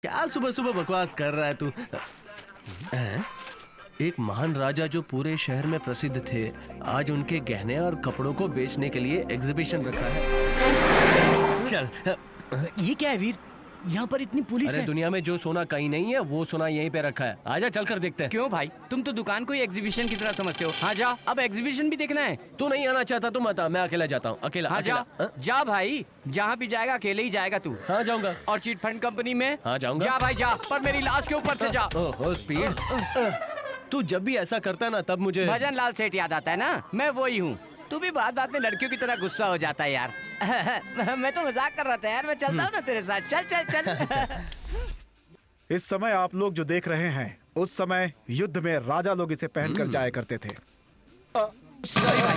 क्या सुबह सुबह बकवास कर रहा है तू? एक महान राजा जो पूरे शहर में प्रसिद्ध थे, आज उनके गहने और कपड़ों को बेचने के लिए एग्जीबिशन रखा है। चल। ये क्या है वीर? यहाँ पर इतनी पुलिस अरे है। दुनिया में जो सोना कहीं नहीं है वो सोना यहीं पे रखा है। आजा चल कर देखते हैं। क्यों भाई, तुम तो दुकान को ही एग्जीबिशन की तरह समझते हो। हाँ जा, अब एग्जीबिशन भी देखना है। तू नहीं आना चाहता तो मत आ, मैं अकेला जाता हूँ। अकेला। हाँ अकेला। जा, जा भाई, जहाँ भी जाएगा अकेले ही जाएगा तू। हाँ जाऊंगा। और चीट फंड कंपनी में? हाँ जाऊंगा। जा भाई जा, पर मेरी लाश के ऊपर से जा। ओह स्पीड। तू जब भी ऐसा करता ना तब मुझे भजन लाल सेठ याद आता है ना, मैं वही हूँ। तू भी बात बात में लड़कियों की तरह गुस्सा हो जाता है यार। मैं तो मजाक कर रहा था यार, मैं चलता हूँ ना तेरे साथ। चल चल चल। इस समय आप लोग जो देख रहे हैं, उस समय युद्ध में राजा लोग इसे पहनकर जाया करते थे। सॉरी भाई।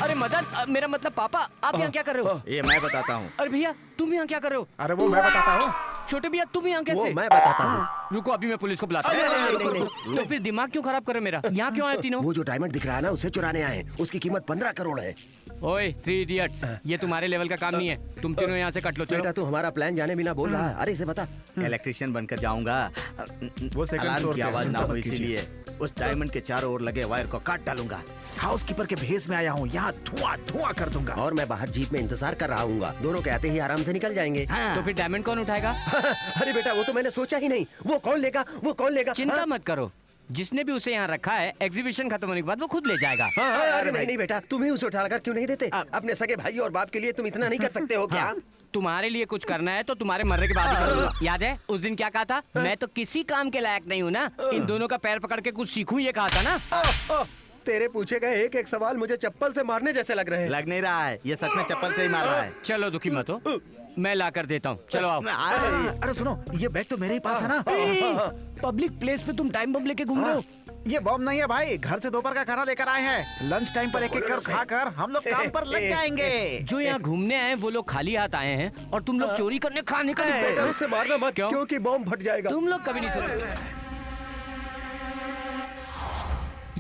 अरे मदन, मेरा मतलब पापा, आप यहाँ क्या कर रहे हो? ये मैं बताता हूँ। अरे भैया, तुम यहाँ क्या कर रहे हो? अरे वो मैं बताता हूँ। छोटे भैया, तुम यहाँ कैसे? वो मैं बताता हूँ। रुको, अभी मैं पुलिस को बुलाता हूँ। नहीं। तो फिर दिमाग क्यों खराब कर रहे हो मेरा? यहाँ क्यों आए तीनों? वो जो डायमंड दिख रहा है ना, उसे चुराने आए। उसकी कीमत 15 करोड़ है। ओए 3 इडियट्स, ये तुम्हारे लेवल का काम नहीं है। तुम तीनों यहाँ से कट लो। चलो। बेटा तू हमारा प्लान जाने बिना बोल रहा है। अरे इसे बता। इलेक्ट्रिशियन बनकर जाऊंगा। वो सेकंड अलार्म फ्लोर की पे, आवाज ना चिंता हो, मत कीजिए। इसीलिए उस डायमंड के चारों ओर लगे वायर को काट डालूंगा। हाउसकीपर के भेस में आया हूँ, यहाँ धुआं धुआं कर दूंगा। और मैं बाहर जीप में इंतजार कर रहा हूँ। दोनों के आते ही आराम से निकल जाएंगे। तो फिर डायमंड कौन उठाएगा? अरे बेटा वो तो मैंने सोचा ही नहीं। वो कौन लेगा, वो कौन लेगा? चिंता मत करो, जिसने भी उसे यहाँ रखा है, एग्जीबिशन खत्म होने के बाद वो खुद ले जाएगा। अरे नहीं बेटा, तुम्हें उसे उठाकर क्यों नहीं देते? अपने सगे भाई और बाप के लिए तुम इतना नहीं कर सकते हो क्या? तुम्हारे लिए कुछ करना है तो तुम्हारे मरने के बाद ही करूंगा। याद है उस दिन क्या कहा था? मैं तो किसी काम के लायक नहीं हूँ ना, इन दोनों का पैर पकड़ के कुछ सीखूं, ये कहा था ना। तेरे पूछे गए एक एक सवाल मुझे चप्पल से मारने जैसे लग रहे हैं। लग नहीं रहा है, ये सच में चप्पल से ही मार रहा है। चलो दुखी मत हो, मैं ला कर देता हूँ। चलो आओ। अरे सुनो, ये बैग तो मेरे ही पास है ना। पब्लिक प्लेस पे तुम टाइम बम लेके घूम रहे हो? ये बम नहीं है भाई, घर से दोपहर का खाना लेकर आए हैं। लंच टाइम पर एक एक कर खाकर हम लोग काम पर लग जाएंगे। जो यहाँ घूमने आए वो लोग खाली हाथ आए हैं और तुम लोग चोरी करने खाने का बेटा उससे मारना मत, क्यों? क्योंकि बम फट जाएगा। तुम लोग कभी नहीं सुनोगे।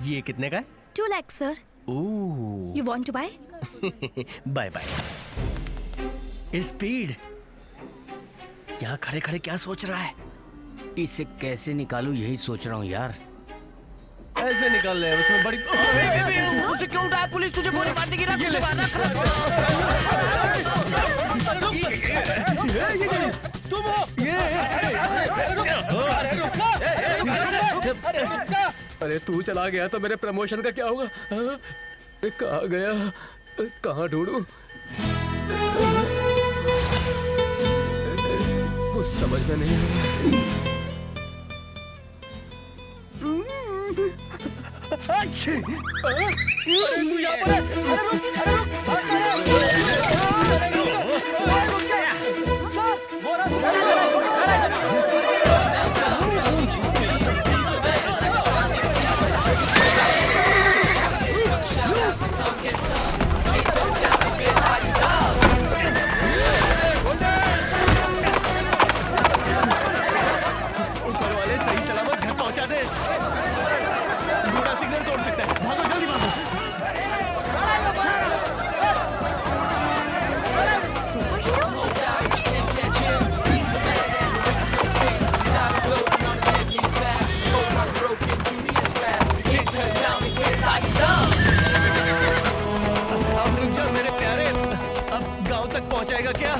ये कितने का है? 2 lakhs, sir. Oh You want to buy? Bye bye. Speed यहाँ खड़े खड़े क्या सोच रहा है? इसे कैसे निकालूं यही सोच रहा हूँ यार। ऐसे निकाल रहे हैं, उसमें बड़ी तुझे क्यों उठाया पुलिस? तुझे गोली मारने की तुम हो अरे तू चला गया तो मेरे प्रमोशन का क्या होगा? कहाँ गया, कहाँ ढूंढूं? कुछ समझ में नहीं आ रहा। अरे तू यहाँ पर है? अरे रुक, सर, वो ऊपर वाले सही सलामत घर पहुंचा दे। बूढ़ा सिग्नल तोड़ सकता है, भागो जल्दी भागो। अब रुक जाओ मेरे प्यारे, अब गांव तक पहुंचाएगा क्या?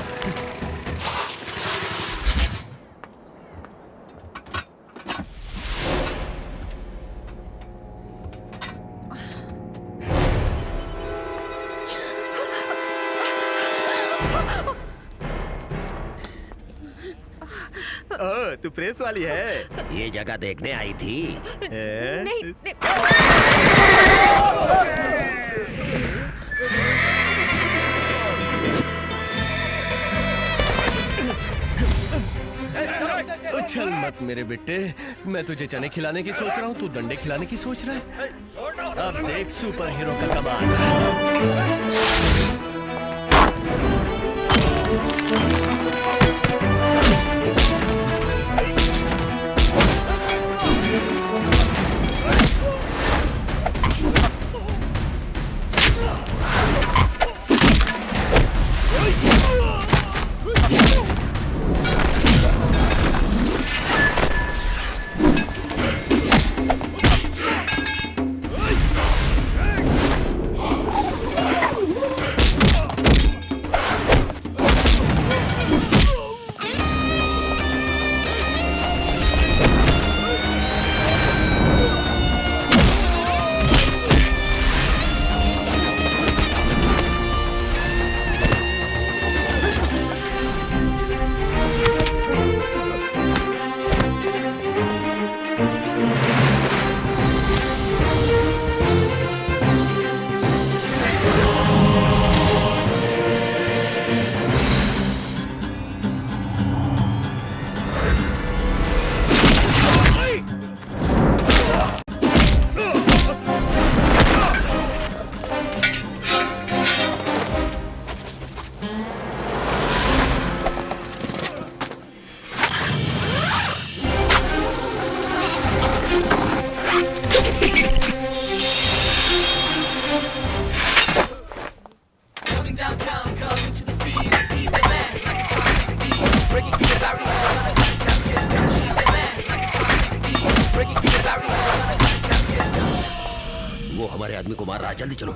तू प्रेस वाली है? ये जगह देखने आई थी? नहीं, नहीं। उछल मत मेरे बेटे, मैं तुझे चने खिलाने की सोच रहा हूँ, तू डंडे खिलाने की सोच रहा है। अब देख सुपर हीरो का कमाल। वो हमारे आदमी को मार रहा है, जल्दी चलो।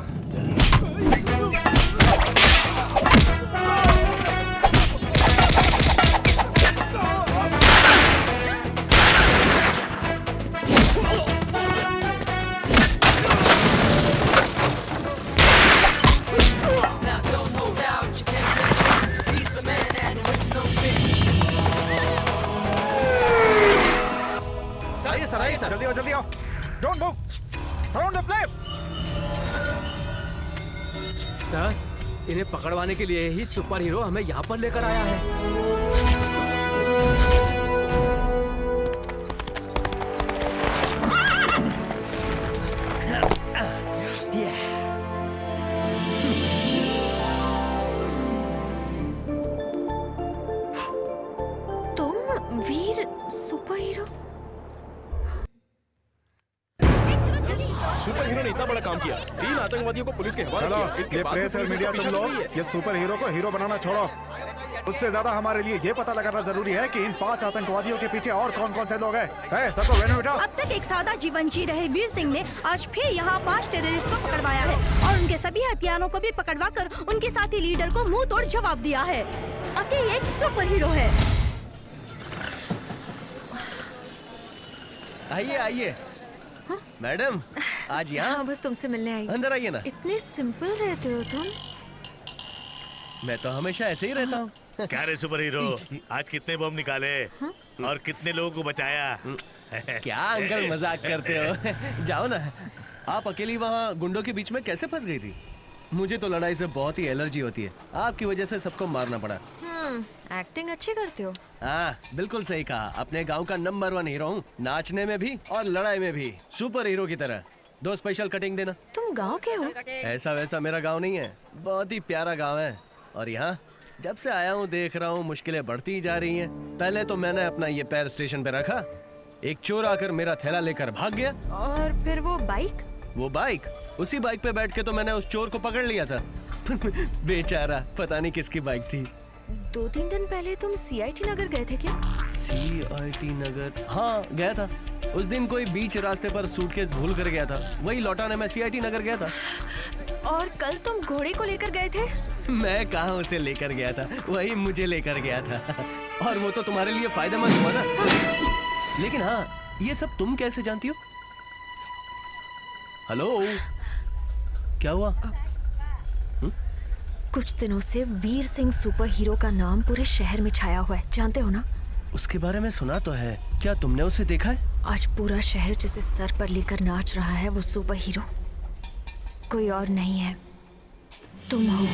आइए सर, जल्दी आओ। Don't move, surround the place. Sir, इन्हें पकड़वाने के लिए ही सुपर हीरो हमें यहाँ पर लेकर आया है। तुम वीर सुपर हीरो? सुपर हीरो ने इतना बड़ा काम किया, 3 आतंकवादियों को पुलिस के हवाले किया। इसके ये बाद प्रेस और पुलिस मीडिया उसका तुम पीछा कर लोग रही है। ये सुपर हीरो को हीरो बनाना छोड़ो। उससे ज्यादा हमारे लिए ये पता लगाना जरूरी है कि इन 5 आतंकवादियों के पीछे और कौन कौन से लोग हैं। सबको वेन्यू बिठाओ। अब तक एक सादा जीवन जी रहे वीर सिंह ने आज फिर यहाँ 5 टेररिस्ट को पकड़वाया है और उनके सभी हथियारों को भी पकड़वा कर उनके साथी लीडर को मुंह तोड़ जवाब दिया है। अब ये एक सुपर हीरो है। आइए मैडम, आज यहाँ हाँ, बस तुमसे मिलने आई। अंदर आइए ना। इतने सिंपल रहते हो तुम। मैं तो हमेशा ऐसे ही रहता हूँ। क्या रे सुपर हीरो, आज कितने बम निकाले और कितने लोगों को बचाया? क्या अंकल मजाक करते हो? जाओ ना। आप अकेली वहाँ गुंडों के बीच में कैसे फंस गई थी? मुझे तो लड़ाई से बहुत ही एलर्जी होती है। आपकी वजह से सबको मारना पड़ा। एक्टिंग अच्छी करते हो। हाँ, बिल्कुल सही कहा। अपने गांव का नंबर 1 हीरो हूँ, नाचने में भी और लड़ाई में भी, सुपर हीरो की तरह। 2 स्पेशल कटिंग देना। तुम गांव के हो? ऐसा वैसा मेरा गांव नहीं है, बहुत ही प्यारा गांव है। और यहाँ जब से आया हूँ देख रहा हूँ मुश्किलें बढ़ती ही जा रही हैं। पहले तो मैंने अपना ये पैर स्टेशन पे रखा, एक चोर आकर मेरा थैला लेकर भाग गया। और फिर वो बाइक? वो बाइक, उसी बाइक पे बैठ के तो मैंने उस चोर को पकड़ लिया था। बेचारा, पता नहीं किसकी बाइक थी। 2-3 दिन पहले तुम CIT नगर गए थे क्या? CIT नगर? हाँ, गया था। उस दिन कोई बीच रास्ते पर सूटकेस भूल कर गया था, वही लौटाने मैं CIT नगर गया था। और कल तुम घोड़े को लेकर गए थे? मैं कहाँ उसे लेकर गया था, वही मुझे लेकर गया था। और वो तो तुम्हारे लिए फायदेमंद हुआ ना। लेकिन हाँ, ये सब तुम कैसे जानती हो? हेलो, क्या हुआ? कुछ दिनों से वीर सिंह सुपर हीरो का नाम पूरे शहर में छाया हुआ है, जानते हो ना? उसके बारे में सुना तो है, क्या तुमने उसे देखा है? आज पूरा शहर जिसे सर पर लेकर नाच रहा है वो सुपर हीरो कोई और नहीं है, तुम हो।